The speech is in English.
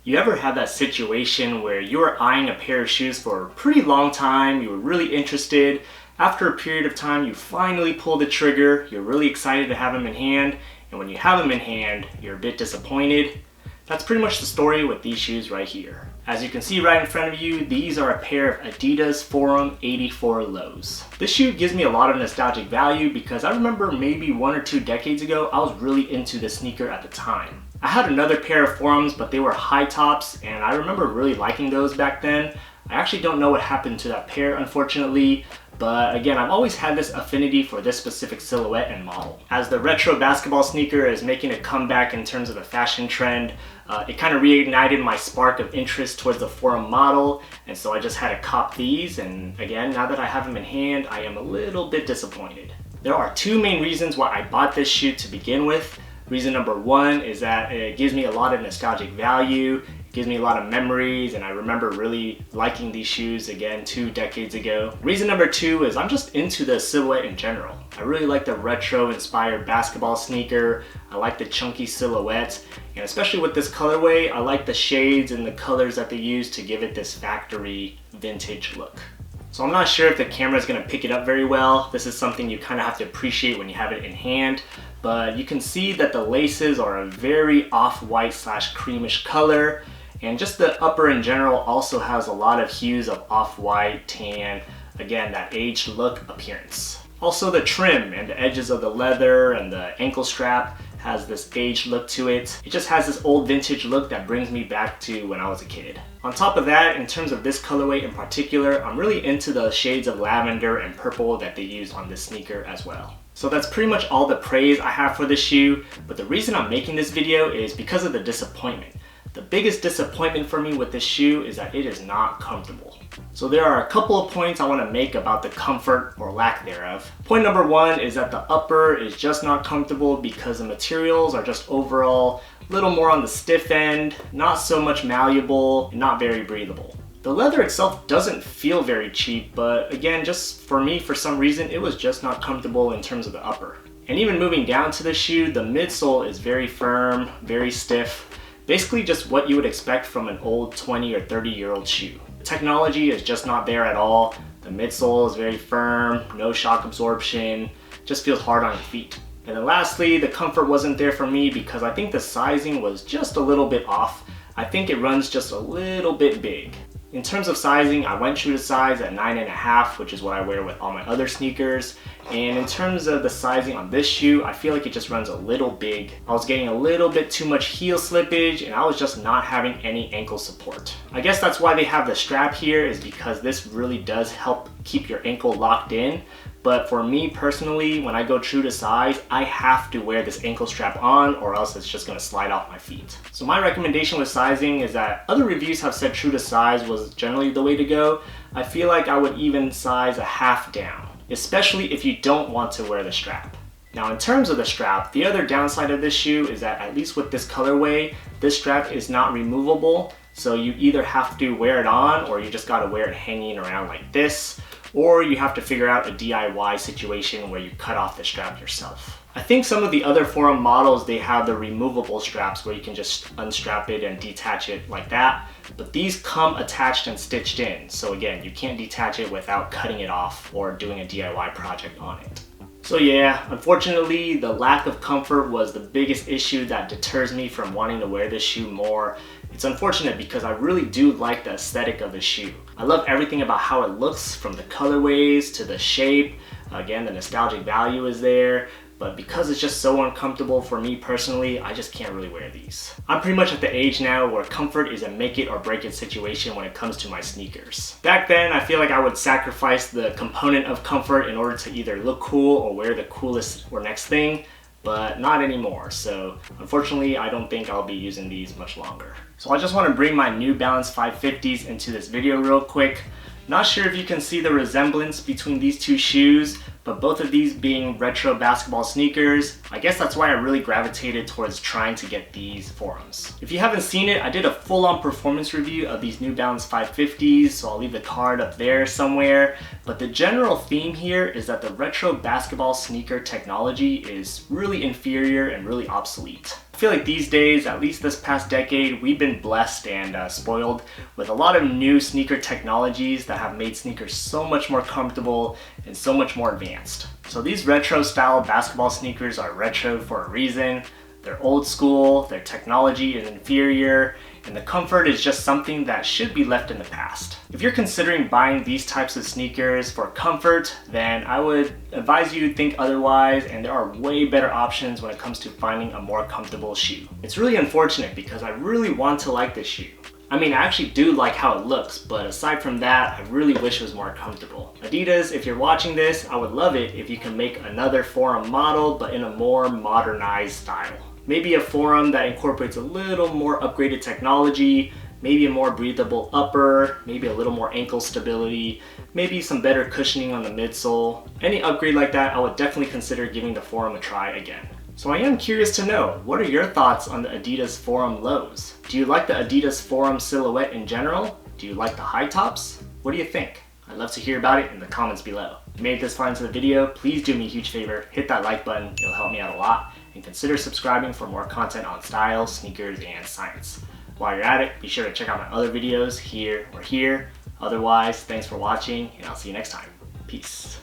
You ever had that situation where you were eyeing a pair of shoes for a pretty long time, you were really interested, after a period of time you finally pull the trigger, you're really excited to have them in hand, and when you have them in hand, you're a bit disappointed? That's pretty much the story with these shoes right here. As you can see right in front of you, these are a pair of Adidas Forum 84 lows. This shoe gives me a lot of nostalgic value because I remember maybe 1 or 2 decades ago, I was really into the sneaker at the time. I had another pair of Forums, but they were high tops, and I remember really liking those back then. I actually don't know what happened to that pair, unfortunately, but again, I've always had this affinity for this specific silhouette and model. As the retro basketball sneaker is making a comeback in terms of the fashion trend, it kind of reignited my spark of interest towards the Forum model, and so I just had to cop these, and again, now that I have them in hand, I am a little bit disappointed. There are 2 main reasons why I bought this shoe to begin with. Reason number 1 is that it gives me a lot of nostalgic value, it gives me a lot of memories, and I remember really liking these shoes again 2 decades ago. Reason number 2 is I'm just into the silhouette in general. I really like the retro inspired basketball sneaker, I like the chunky silhouette, and especially with this colorway, I like the shades and the colors that they use to give it this factory vintage look. So I'm not sure if the camera is going to pick it up very well. This is something you kind of have to appreciate when you have it in hand. But you can see that the laces are a very off-white / creamish color. And just the upper in general also has a lot of hues of off-white, tan, again, that aged look appearance. Also the trim and the edges of the leather and the ankle strap has this aged look to it. It just has this old vintage look that brings me back to when I was a kid. On top of that, in terms of this colorway in particular, I'm really into the shades of lavender and purple that they use on this sneaker as well. So that's pretty much all the praise I have for this shoe, but the reason I'm making this video is because of the disappointment. The biggest disappointment for me with this shoe is that it is not comfortable. So there are a couple of points I want to make about the comfort or lack thereof. Point number 1 is that the upper is just not comfortable because the materials are just overall a little more on the stiff end, not so much malleable, and not very breathable. The leather itself doesn't feel very cheap, but again, just for me, for some reason, it was just not comfortable in terms of the upper. And even moving down to the shoe, the midsole is very firm, very stiff. Basically just what you would expect from an old 20 or 30-year-old shoe. The technology is just not there at all. The midsole is very firm, no shock absorption, just feels hard on your feet. And then lastly, the comfort wasn't there for me because I think the sizing was just a little bit off. I think it runs just a little bit big. In terms of sizing, I went true to size at 9.5, which is what I wear with all my other sneakers. And in terms of the sizing on this shoe, I feel like it just runs a little big. I was getting a little bit too much heel slippage and I was just not having any ankle support. I guess that's why they have the strap here, is because this really does help keep your ankle locked in. But for me personally, when I go true to size, I have to wear this ankle strap on or else it's just going to slide off my feet. So my recommendation with sizing is that other reviews have said true to size was generally the way to go. I feel like I would even size a half down, especially if you don't want to wear the strap. Now in terms of the strap, the other downside of this shoe is that at least with this colorway, this strap is not removable. So you either have to wear it on or you just got to wear it hanging around like this. Or you have to figure out a DIY situation where you cut off the strap yourself. I think some of the other Forum models, they have the removable straps where you can just unstrap it and detach it like that. But these come attached and stitched in. So again, you can't detach it without cutting it off or doing a DIY project on it. So yeah, unfortunately, the lack of comfort was the biggest issue that deters me from wanting to wear this shoe more. It's unfortunate because I really do like the aesthetic of the shoe. I love everything about how it looks, from the colorways to the shape. Again, the nostalgic value is there, but because it's just so uncomfortable for me personally, I just can't really wear these. I'm pretty much at the age now where comfort is a make it or break it situation when it comes to my sneakers. Back then, I feel like I would sacrifice the component of comfort in order to either look cool or wear the coolest or next thing, but not anymore. So unfortunately, I don't think I'll be using these much longer. So I just want to bring my New Balance 550s into this video real quick. Not sure if you can see the resemblance between these 2 shoes, but both of these being retro basketball sneakers, I guess that's why I really gravitated towards trying to get these Forums. If you haven't seen it, I did a full-on performance review of these New Balance 550s, so I'll leave the card up there somewhere. But the general theme here is that the retro basketball sneaker technology is really inferior and really obsolete. I feel like these days, at least this past decade, we've been blessed and spoiled with a lot of new sneaker technologies that have made sneakers so much more comfortable and so much more advanced. So these retro style basketball sneakers are retro for a reason. They're old school, their technology is inferior, and the comfort is just something that should be left in the past. If you're considering buying these types of sneakers for comfort, then I would advise you to think otherwise, and there are way better options when it comes to finding a more comfortable shoe. It's really unfortunate because I really want to like this shoe. I mean, I actually do like how it looks, but aside from that, I really wish it was more comfortable. Adidas, if you're watching this, I would love it if you can make another Forum model, but in a more modernized style. Maybe a Forum that incorporates a little more upgraded technology, maybe a more breathable upper, maybe a little more ankle stability, maybe some better cushioning on the midsole. Any upgrade like that, I would definitely consider giving the Forum a try again. So I am curious to know, what are your thoughts on the Adidas Forum lows? Do you like the Adidas Forum silhouette in general? Do you like the high tops? What do you think? I'd love to hear about it in the comments below. If you made it this far into the video, please do me a huge favor, hit that like button, it'll help me out a lot, and consider subscribing for more content on style, sneakers, and science. While you're at it, be sure to check out my other videos here or here. Otherwise, thanks for watching, and I'll see you next time. Peace.